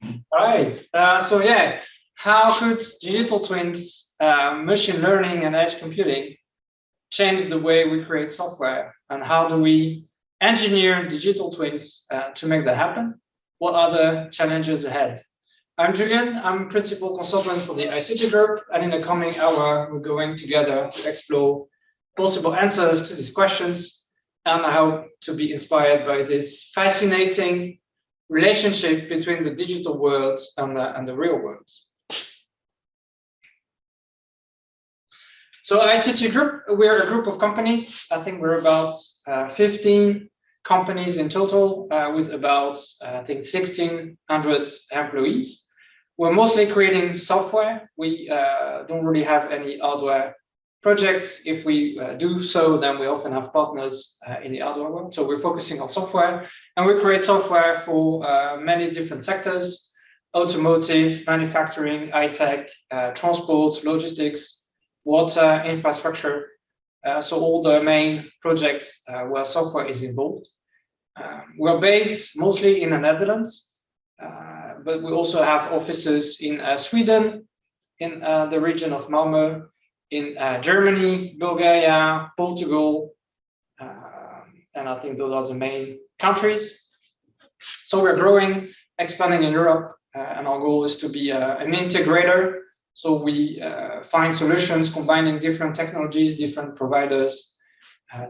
All right. So yeah, how could digital twins, machine learning, and edge computing change the way we create software? And how do we engineer digital twins to make that happen? What are the challenges ahead? I'm Julien. I'm principal consultant for the ICT group, and in the coming hour, we're going together to explore possible answers to these questions. And I hope to be inspired by this fascinating relationship between the digital world and the real world. So ICT Group, we're a group of companies. I think we're about 15 companies in total with about, I think, 1,600 employees. We're mostly creating software. We don't really have any hardware projects. If we do so, then we often have partners in the hardware world. So we're focusing on software, and we create software for many different sectors: automotive, manufacturing, high-tech, transport, logistics, water, infrastructure. So all the main projects where software is involved. We're based mostly in the Netherlands, but we also have offices in Sweden, in the region of Malmö, in Germany, Bulgaria, Portugal, and I think those are the main countries. So we're growing, expanding in Europe, and our goal is to be an integrator. So we find solutions combining different technologies, different providers,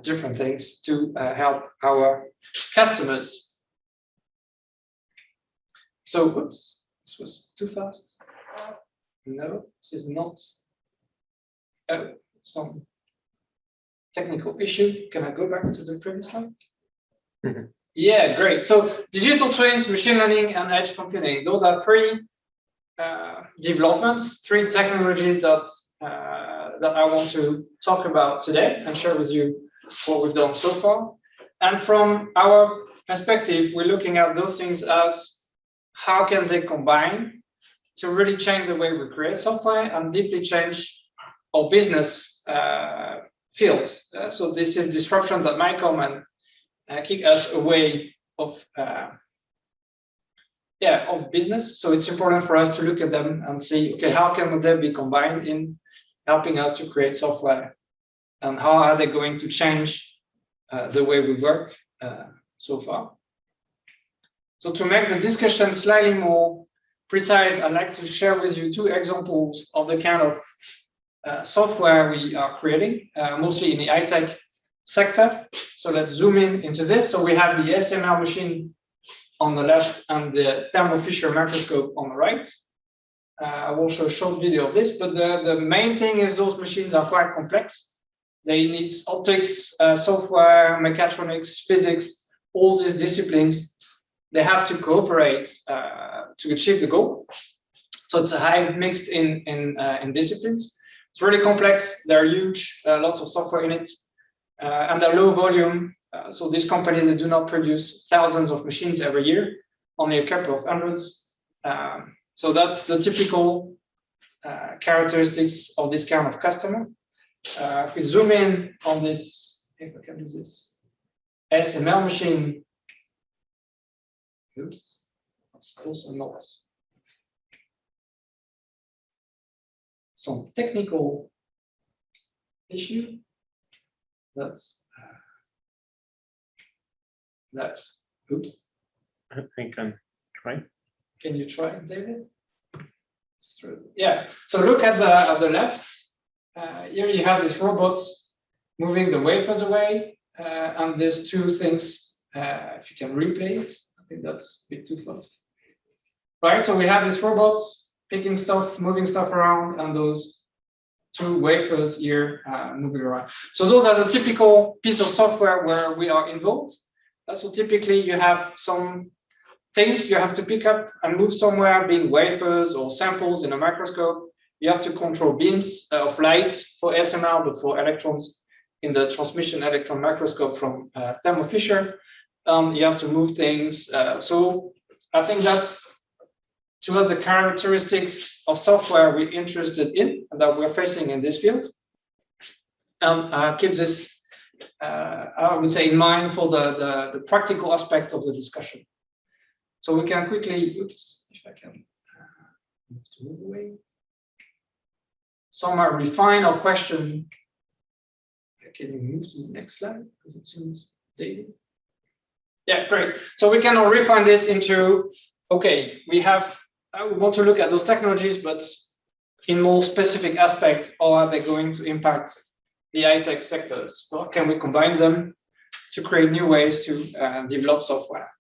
different things to help our customers. So, oops, this was too fast. No, this is not. Oh, some technical issue. Can I go back to the previous slide? Mm-hmm. Yeah, great. So digital twins, machine learning, and edge computing. Those are three developments, three technologies that I want to talk about today and share with you what we've done so far. And from our perspective, we're looking at those things as how can they combine to really change the way we create software and deeply change our business field. So this is disruption that might come and kick us away of business. So it's important for us to look at them and see, okay, how can they be combined in helping us to create software, and how are they going to change the way we work so far. So to make the discussion slightly more precise, I'd like to share with you two examples of the kind of software we are creating, mostly in the high-tech sector. So let's zoom in into this. So we have the SML machine on the left and the Thermo Fisher microscope on the right. I will show a short video of this, but the main thing is those machines are quite complex. They need optics, software, mechatronics, physics, all these disciplines. They have to cooperate to achieve the goal. So it's a high mixed in disciplines. It's really complex. They're huge, lots of software in it, and they're low volume. So these companies, they do not produce thousands of machines every year, only a couple of hundreds. So that's the typical characteristics of this kind of customer. If we zoom in on this, if I can do this, SML machine, oops, that's also not some technical issue. That's that. Oops. I can try. Can you try it, David? Yeah. So look at the left. Here you have this robot moving the wafers away, and there's two things. If you can replay it, I think that's a bit too fast. Right. So we have this robot picking stuff, moving stuff around, and those two wafers here moving around. So those are the typical piece of software where we are involved. So typically you have some things you have to pick up and move somewhere, being wafers or samples in a microscope. You have to control beams of light for SML, but for electrons in the transmission electron microscope from Thermo Fisher. You have to move things. So I think that's two of the characteristics of software we're interested in and that we're facing in this field. And keep this, I would say, in mind for the practical aspect of the discussion. So we can quickly, oops, if I can move away. Some are refined or questioned. Can you move to the next slide because it seems dated? Yeah, great. So we can now refine this into, okay, we want to look at those technologies, but in more specific aspect, how are they going to impact the high-tech sectors? Or can we combine them to create new ways to develop software?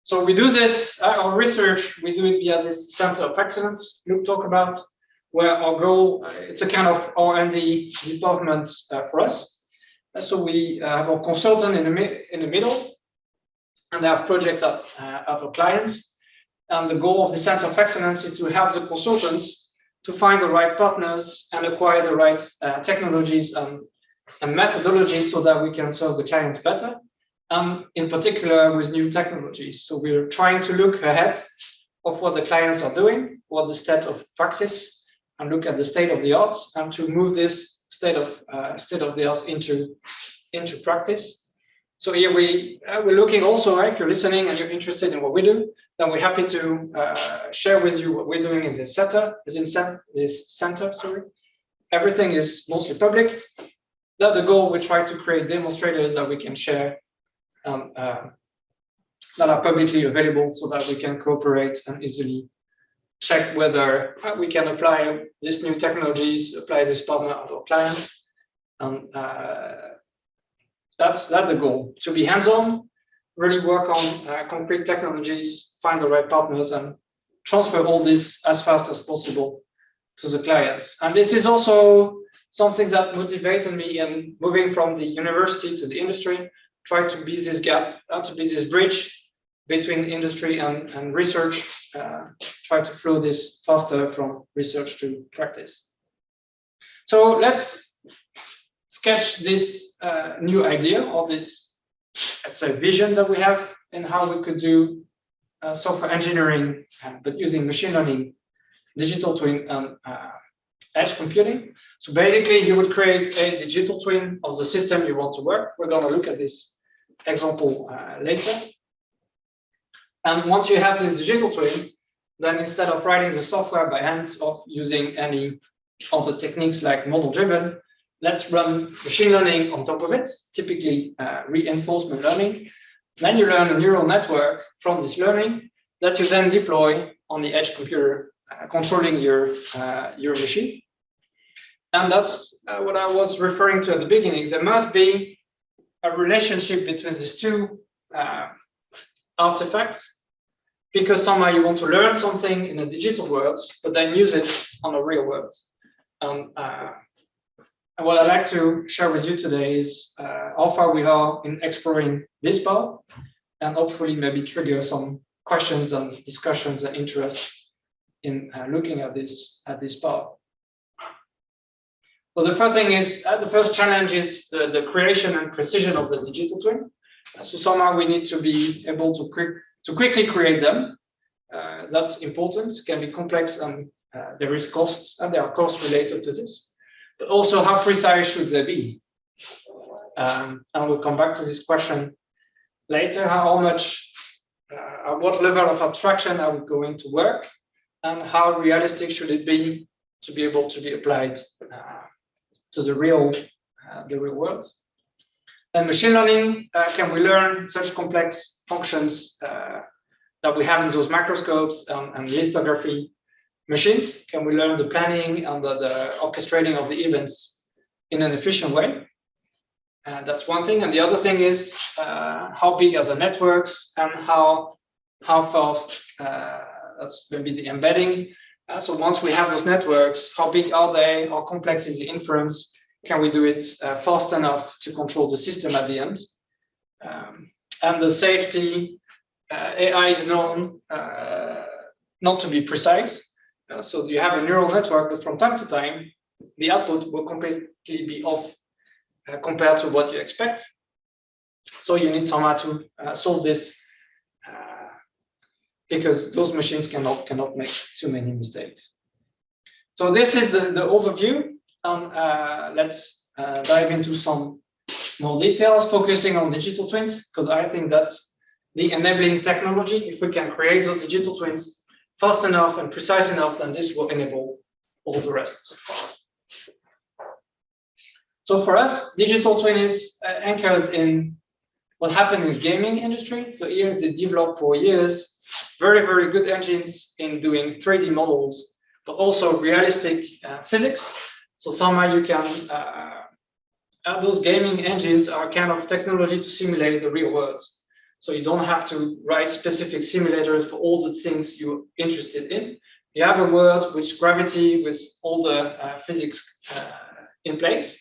So we do this, our research, we do it via this center of excellence Luke talked about, where our goal, it's a kind of R&D department for us. So we have our consultant in the middle, and they have projects at our clients. And the goal of the center of excellence is to help the consultants to find the right partners and acquire the right technologies and methodologies so that we can serve the clients better. In particular with new technologies. So we're trying to look ahead of what the clients are doing, what the state of practice, and look at the state of the art, and to move this state of the art into practice. So here we're looking also, if you're listening and you're interested in what we do, then we're happy to share with you what we're doing in this center. Sorry, everything is mostly public. That's the goal. We try to create demonstrators that we can share. That are publicly available so that we can cooperate and easily check whether we can apply these new technologies, apply this partner to our clients. And that's the goal, to be hands-on, really work on concrete technologies, find the right partners, and transfer all this as fast as possible to the clients. And this is also something that motivated me in moving from the university to the industry. Try to be this gap, to be this bridge between industry and research, try to flow this faster from research to practice. So let's sketch this new idea, or this, let's say, vision that we have, and how we could do software engineering, but using machine learning, digital twin, and edge computing. So basically, you would create a digital twin of the system you want to work. We're going to look at this example later. And once you have this digital twin, then instead of writing the software by hand or using any of the techniques like model-driven, let's run machine learning on top of it, typically reinforcement learning. Then you learn a neural network from this learning that you then deploy on the edge computer, controlling your machine. And that's what I was referring to at the beginning. There must be a relationship between these two artifacts, because somehow you want to learn something in a digital world, but then use it on a real world. And what I'd like to share with you today is how far we are in exploring this part, and hopefully maybe trigger some questions and discussions and interest in looking at this part. So the first thing is, the first challenge is the creation and precision of the digital twin. So somehow we need to be able to quickly create them. That's important. It can be complex, and there is costs, and there are costs related to this. But also, how precise should they be? And we'll come back to this question later. How much, at what level of abstraction are we going to work, and how realistic should it be to be able to be applied to the real world? And machine learning, can we learn such complex functions that we have in those microscopes and lithography machines? Can we learn the planning and the orchestrating of the events in an efficient way? That's one thing. And the other thing is, how big are the networks, and how fast, that's maybe the embedding. So once we have those networks, how big are they? How complex is the inference? Can we do it fast enough to control the system at the end? And the safety, AI is known not to be precise. So you have a neural network, but from time to time, the output will completely be off compared to what you expect. So you need somehow to solve this, because those machines cannot make too many mistakes. So this is the overview. Let's dive into some more details, focusing on digital twins, because I think that's the enabling technology. If we can create those digital twins fast enough and precise enough, then this will enable all the rest. So for us, digital twin is anchored in what happened in the gaming industry. So here they developed for years very, very good engines in doing 3D models, but also realistic physics. So somehow you can, those gaming engines are kind of technology to simulate the real world. So you don't have to write specific simulators for all the things you're interested in. You have a world with gravity, with all the physics in place.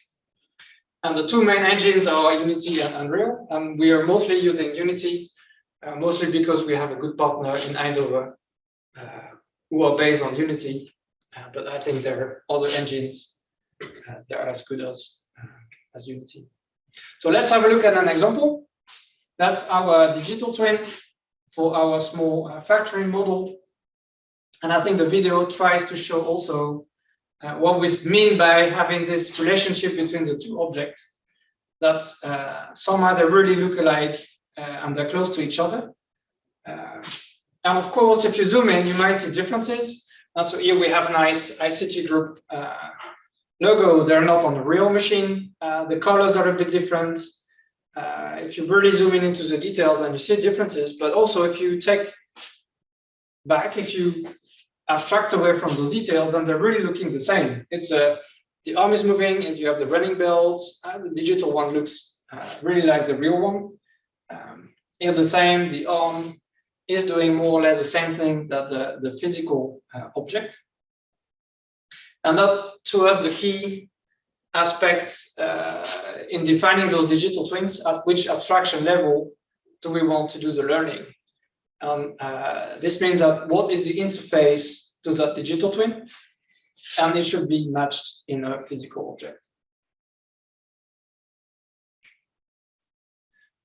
And the two main engines are Unity and Unreal. And we are mostly using Unity, mostly because we have a good partner in Eindhoven who are based on Unity. But I think there are other engines that are as good as Unity. So let's have a look at an example. That's our digital twin for our small factory model. And I think the video tries to show also what we mean by having this relationship between the two objects, that somehow they really look alike and they're close to each other. And of course, if you zoom in, you might see differences. So here we have nice ICT group logo. They're not on a real machine. The colors are a bit different. If you really zoom in into the details, and you see differences, but also if you take back, if you abstract away from those details, and they're really looking the same. It's the arm is moving, and you have the running belts. The digital one looks really like the real one. Here the same, the arm is doing more or less the same thing that the physical object. And that, to us, the key aspects in defining those digital twins. At which abstraction level do we want to do the learning? This means that what is the interface to that digital twin? And it should be matched in a physical object.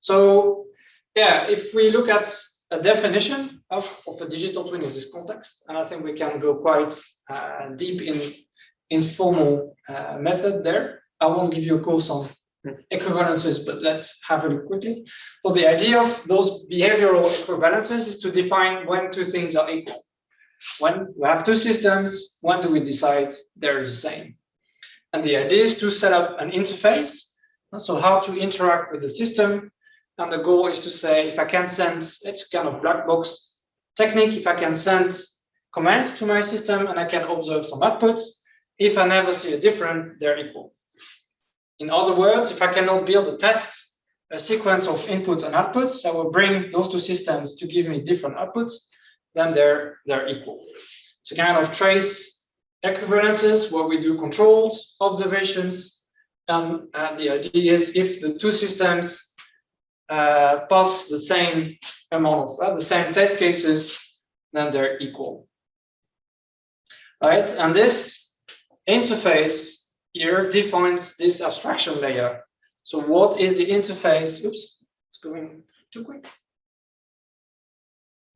So yeah, if we look at a definition of a digital twin in this context, and I think we can go quite deep in informal method there. I won't give you a course on equivalences, but let's have a look quickly. So the idea of those behavioral equivalences is to define when two things are equal. When we have two systems, when do we decide they're the same? And the idea is to set up an interface, so how to interact with the system. And the goal is to say, if I can send, it's kind of black box technique, if I can send commands to my system and I can observe some outputs, if I never see a difference, they're equal. In other words, if I cannot build a sequence of inputs and outputs, I will bring those two systems to give me different outputs, then they're equal. It's a kind of trace equivalences where we do controlled observations. And the idea is if the two systems pass the same amount of the same test cases, then they're equal. Right? And this interface here defines this abstraction layer. So what is the interface? Oops, it's going too quick.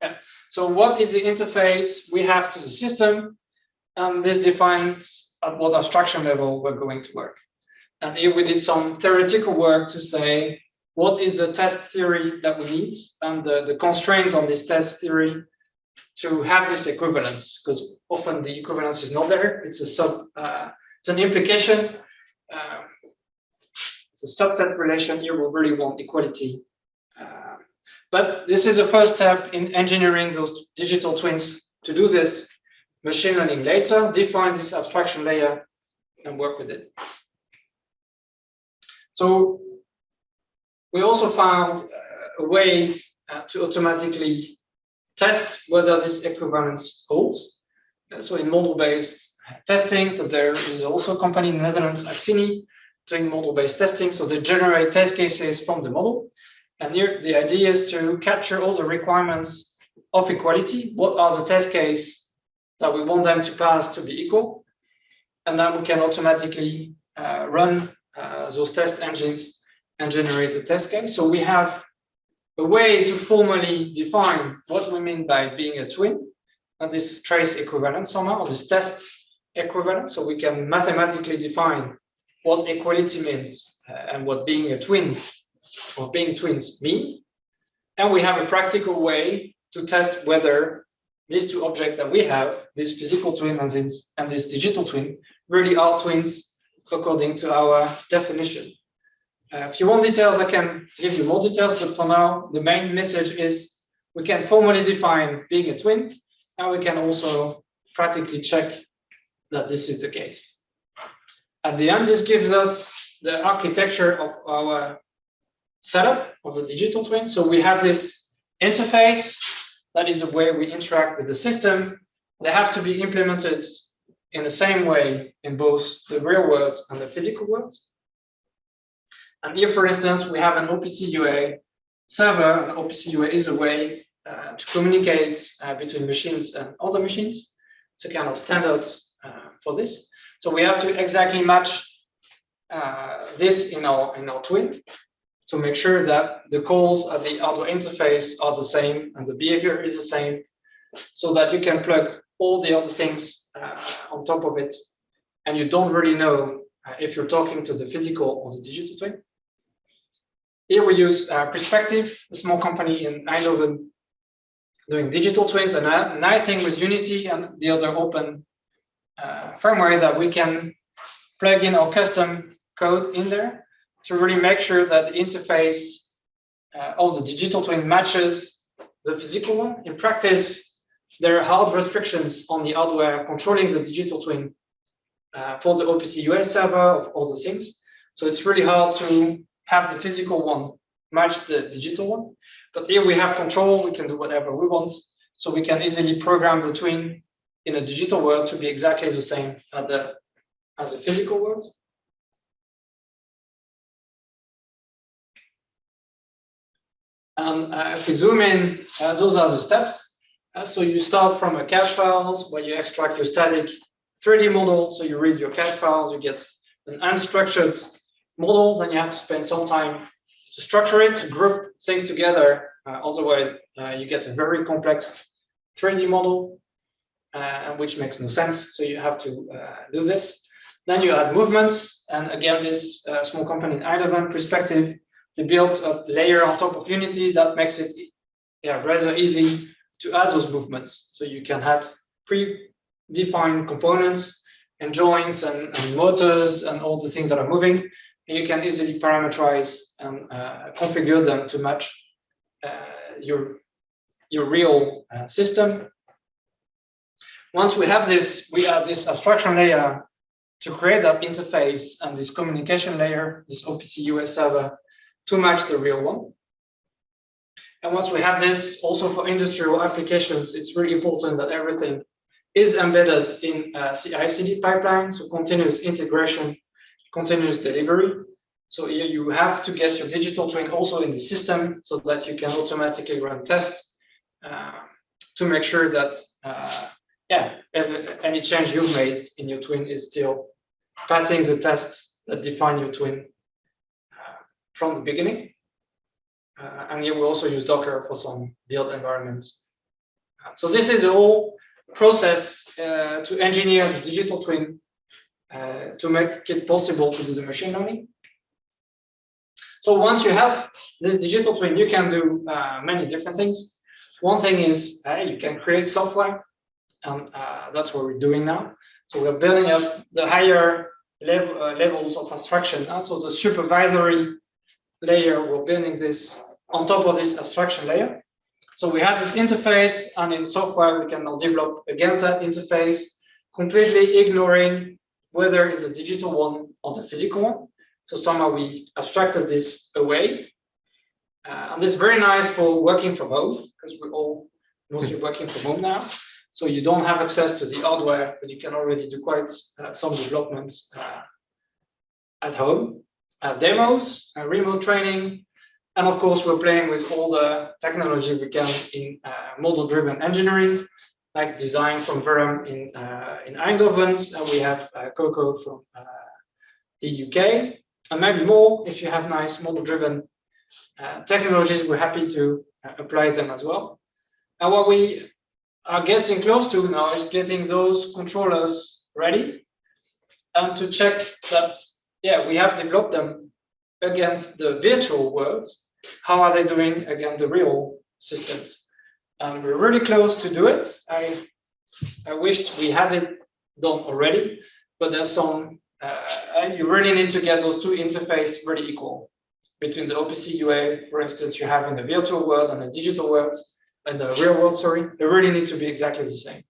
Yeah. So what is the interface we have to the system? And this defines at what abstraction level we're going to work. And here we did some theoretical work to say, what is the test theory that we need and the constraints on this test theory to have this equivalence, because often the equivalence is not there. It's it's an implication. It's a subset relation. Here we really want equality. But this is the first step in engineering those digital twins. To do this, machine learning later, define this abstraction layer and work with it. So we also found a way to automatically test whether this equivalence holds. So in model-based testing, that there is also a company in the Netherlands, Axini, doing model-based testing. So they generate test cases from the model. And here the idea is to capture all the requirements of equality. What are the test cases that we want them to pass to be equal? And then we can automatically run those test engines and generate a test case. So we have a way to formally define what we mean by being a twin, and this trace equivalence somehow, or this test equivalence. So we can mathematically define what equality means and what being a twin or being twins mean. And we have a practical way to test whether these two objects that we have, this physical twin and this digital twin, really are twins according to our definition. If you want details, I can give you more details, but for now, the main message is we can formally define being a twin, and we can also practically check that this is the case. At the end, this gives us the architecture of our setup of the digital twin. So we have this interface, that is the way we interact with the system. They have to be implemented in the same way in both the real world and the physical world. And here, for instance, we have an OPC UA server, and OPC UA is a way to communicate between machines and other machines. It's a kind of standard for this. So we have to exactly match this in our twin to make sure that the calls at the hardware interface are the same and the behavior is the same, so that you can plug all the other things on top of it, and you don't really know if you're talking to the physical or the digital twin. Here we use Perspective, a small company in Eindhoven doing digital twins, and a nice thing with Unity and the other open firmware that we can plug in our custom code in there to really make sure that the interface of the digital twin matches the physical one. In practice, there are hard restrictions on the hardware controlling the digital twin for the OPC UA server of all the things. So it's really hard to have the physical one match the digital one. But here we have control, we can do whatever we want. So we can easily program the twin in a digital world to be exactly the same as the physical world. And if we zoom in, those are the steps. So you start from a cache files where you extract your static 3D model. So you read your cache files, you get an unstructured model, then you have to spend some time to structure it, to group things together. Otherwise, you get a very complex 3D model, which makes no sense. So you have to do this. Then you add movements. And again, this small company in Eindhoven, Perspective, they built a layer on top of Unity that makes it rather easy to add those movements. So you can have predefined components and joints and motors and all the things that are moving. And you can easily parameterize and configure them to match your real system. Once we have this, we add this abstraction layer to create that interface and this communication layer, this OPC UA server, to match the real one. And once we have this, also for industrial applications, it's really important that everything is embedded in a CI/CD pipeline, so continuous integration, continuous delivery. So here you have to get your digital twin also in the system so that you can automatically run tests to make sure that any change you've made in your twin is still passing the tests that define your twin from the beginning. And here we also use Docker for some build environments. So this is the whole process to engineer the digital twin to make it possible to do the machine learning. So once you have this digital twin, you can do many different things. One thing is you can create software, and that's what we're doing now. So we're building up the higher levels of abstraction. So the supervisory layer, we're building this on top of this abstraction layer. So we have this interface, and in software, we can now develop against that interface, completely ignoring whether it's a digital one or the physical one. So somehow we abstracted this away. And this is very nice for working from home, because we're all mostly working from home now. So you don't have access to the hardware, but you can already do quite some developments at home. Demos, remote training, and of course, we're playing with all the technology we can in model-driven engineering, like design from Verum in Eindhoven, and we have Coco from the UK, and maybe more. If you have nice model-driven technologies, we're happy to apply them as well. And what we are getting close to now is getting those controllers ready and to check that, we have developed them against the virtual worlds. how are they doing against the real systems. And we're really close to do it. I wish we had it done already, but there's some, you really need to get those two interfaces really equal between the OPC UA, for instance, you have in the virtual world and the digital world, and the real world, sorry, they really need to be exactly the same.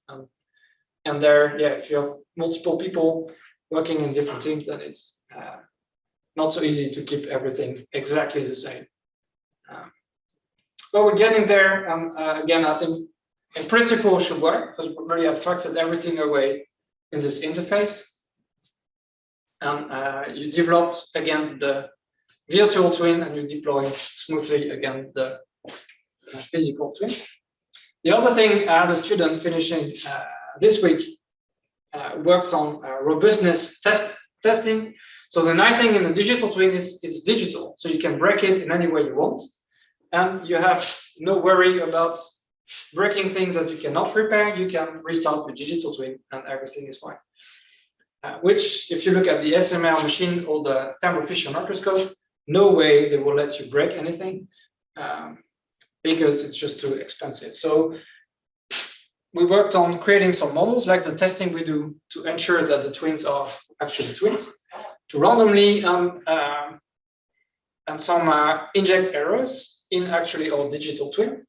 And there, yeah, if you have multiple people working in different teams, then it's not so easy to keep everything exactly the same. But we're getting there, and again, I think in principle it should work because we really abstracted everything away in this interface. And you developed again the virtual twin and you deploy smoothly again the physical twin. The other thing, the student finishing this week worked on robustness testing. So the nice thing in the digital twin is it's digital, so you can break it in any way you want, and you have no worry about breaking things that you cannot repair. You can restart the digital twin, and everything is fine. Which, if you look at the SML machine or the Thermo Fisher microscope, no way they will let you break anything because it's just too expensive. So we worked on creating some models like the testing we do to ensure that the twins are actually twins, to randomly and some inject errors in actually our digital twin,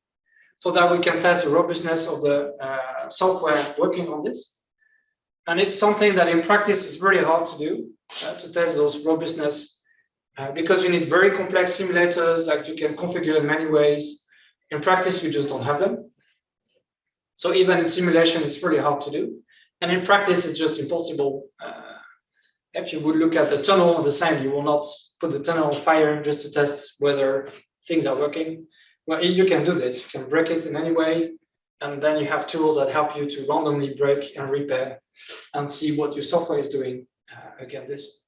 so that we can test the robustness of the software working on this. And it's something that in practice is really hard to do, to test those robustness, because you need very complex simulators that you can configure in many ways. In practice, you just don't have them. So even in simulation, it's really hard to do. And in practice, it's just impossible. If you would look at the tunnel on the sand, you will not put the tunnel on fire just to test whether things are working. Well, you can do this. You can break it in any way. And then you have tools that help you to randomly break and repair and see what your software is doing against this.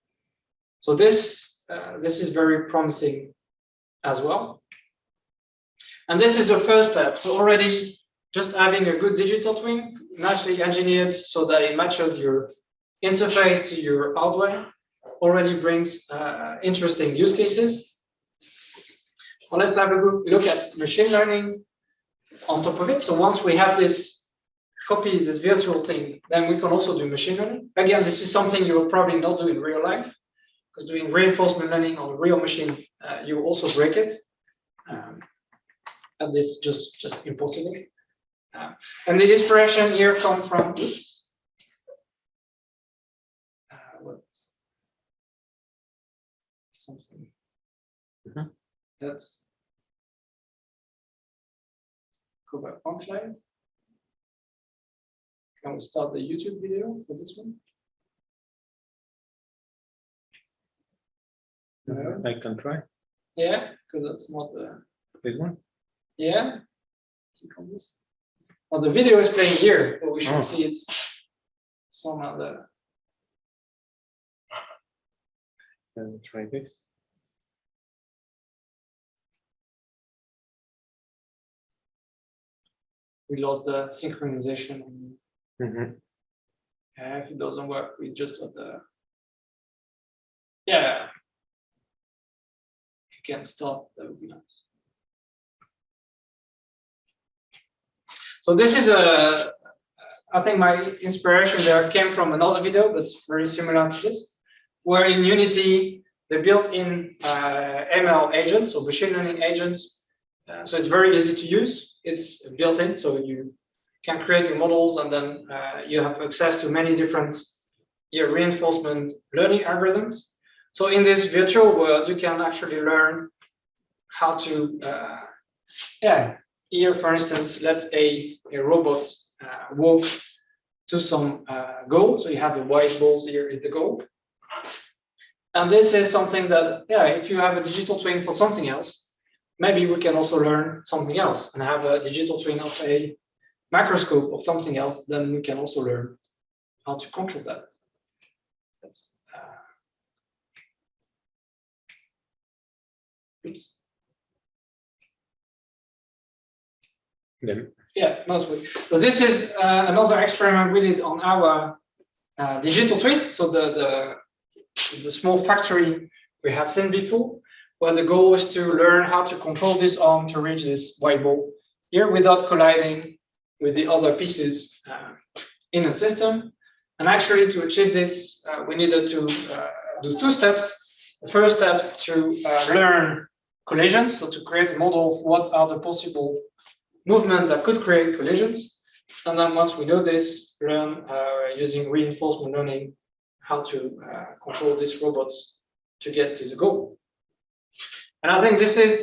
So this is very promising as well. And this is the first step. So already just having a good digital twin, nicely engineered so that it matches your interface to your hardware, already brings interesting use cases. Well, let's have a good look at machine learning on top of it. So once we have this copy, this virtual thing, then we can also do machine learning. Again, this is something you will probably not do in real life, because doing reinforcement learning on a real machine, you will also break it. And this is just impossible. And the inspiration here comes from, oops. Something. Let's go back one slide. Can we start the YouTube video for this one? I can try. Yeah, because that's not the Big one? Yeah. Click on this. Well, the video is playing here, but we should see it some other. Try this. We lost the synchronization. Mm-hmm. If it doesn't work, we just have the. Yeah. You can stop. That would be nice. So this is I think my inspiration there came from another video, but it's very similar to this, where in Unity, they built in ML agents or machine learning agents. So it's very easy to use. It's built in, so you can create your models, and then you have access to many different reinforcement learning algorithms. So in this virtual world, you can actually learn how to, here, for instance, let a robot walk to some goal. So you have the white balls here is the goal. And this is something that, if you have a digital twin for something else, maybe we can also learn something else and have a digital twin of a microscope of something else. Then we can also learn how to control that. That's, oops. Yeah, no, so this is another experiment we did on our digital twin. So the small factory we have seen before, where the goal is to learn how to control this arm to reach this white ball here without colliding with the other pieces in a system. And actually, to achieve this, we needed to do two steps. The first step is to learn collisions, so to create a model of what are the possible movements that could create collisions. And then once we know this, learn using reinforcement learning how to control these robots to get to the goal. And I think this is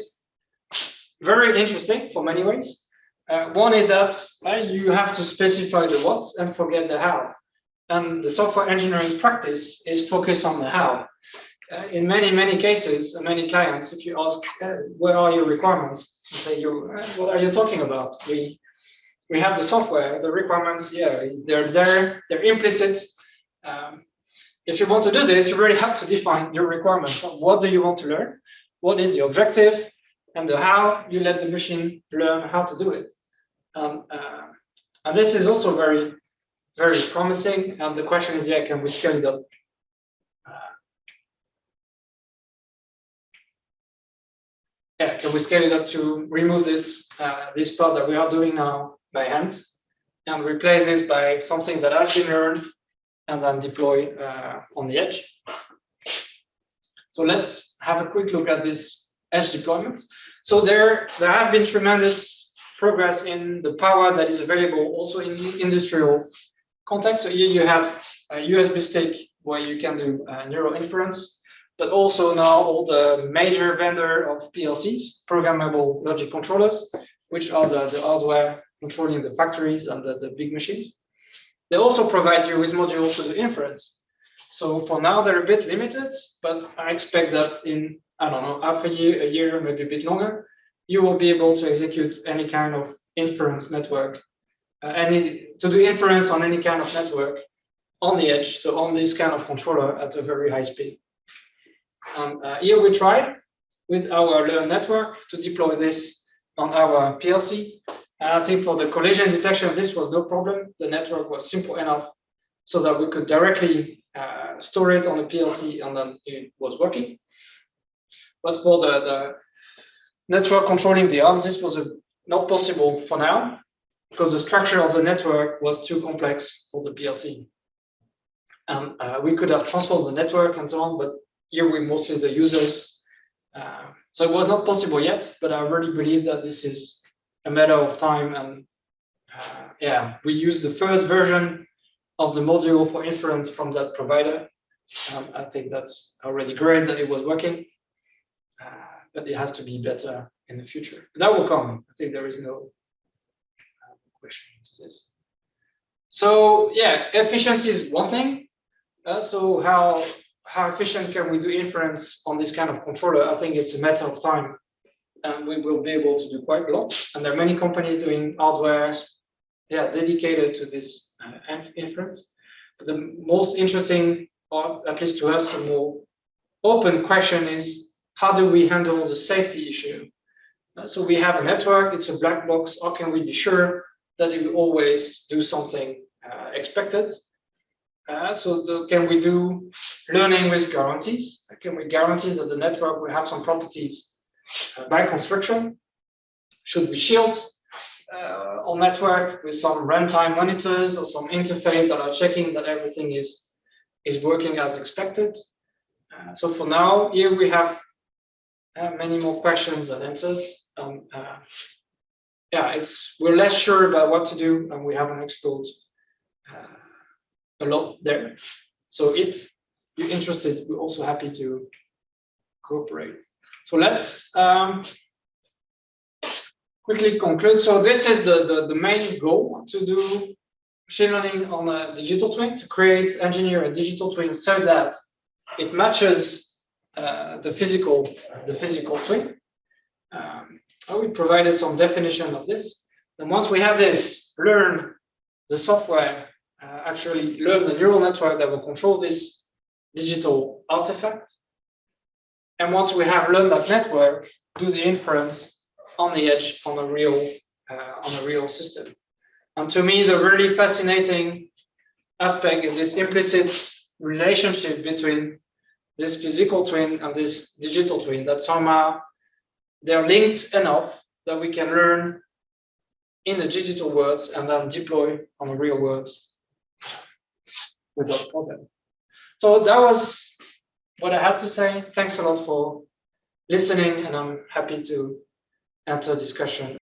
very interesting for many ways. One is that you have to specify the what and forget the how. And the software engineering practice is focused on the how. In many cases, many clients, if you ask, where are your requirements? You say, what are you talking about? We have the software, the requirements, yeah, they're there, they're implicit. If you want to do this, you really have to define your requirements. What do you want to learn? What is the objective? And the how, you let the machine learn how to do it. And this is also very promising. And the question is, yeah, can we scale it up? Can we scale it up to remove this this part that we are doing now by hand and replace this by something that has been learned and then deploy on the edge? So let's have a quick look at this edge deployment. So there have been tremendous progress in the power that is available also in the industrial context. So here you have a USB stick where you can do neural inference, but also now all the major vendor of PLCs, programmable logic controllers, which are the hardware controlling the factories and the big machines. They also provide you with modules to do inference. So for now, they're a bit limited, but I expect that in, I don't know, half a year, maybe a bit longer, you will be able to execute any kind of inference network, to do inference on any kind of network on the edge, so on this kind of controller at a very high speed. Here we tried with our Learn network to deploy this on our PLC. And I think for the collision detection, this was no problem. The network was simple enough so that we could directly store it on the PLC and then it was working. But for the network controlling the arms, this was not possible for now because the structure of the network was too complex for the PLC. And we could have transformed the network and so on, but here we mostly the users. So it was not possible yet, but I really believe that this is a matter of time. And yeah, we use the first version of the module for inference from that provider. I think that's already great that it was working, but it has to be better in the future. But that will come. I think there is no question to this. So yeah, efficiency is one thing. So how efficient can we do inference on this kind of controller? I think it's a matter of time, and we will be able to do quite a lot. And there are many companies doing hardware, dedicated to this inference. But the most interesting, or at least to us, a more open question is, how do we handle the safety issue? So we have a network, it's a black box. How can we be sure that it will always do something expected? Can we do learning with guarantees? Can we guarantee that the network will have some properties by construction? Should we shield our network with some runtime monitors or some interface that are checking that everything is working as expected? So for now, here we have many more questions than answers. We're less sure about what to do, and we haven't explored a lot there. So if you're interested, we're also happy to cooperate. So let's quickly conclude. So this is the main goal, to do machine learning on a digital twin, to engineer a digital twin so that it matches the physical twin. We provided some definition of this. And once we have this, learn the software, actually learn the neural network that will control this digital artifact. And once we have learned that network, do the inference on the edge on a real system. And to me, the really fascinating aspect is this implicit relationship between this physical twin and this digital twin, that somehow they're linked enough that we can learn in the digital worlds and then deploy on the real worlds without problem. So that was what I had to say. Thanks a lot for listening, and I'm happy to enter discussion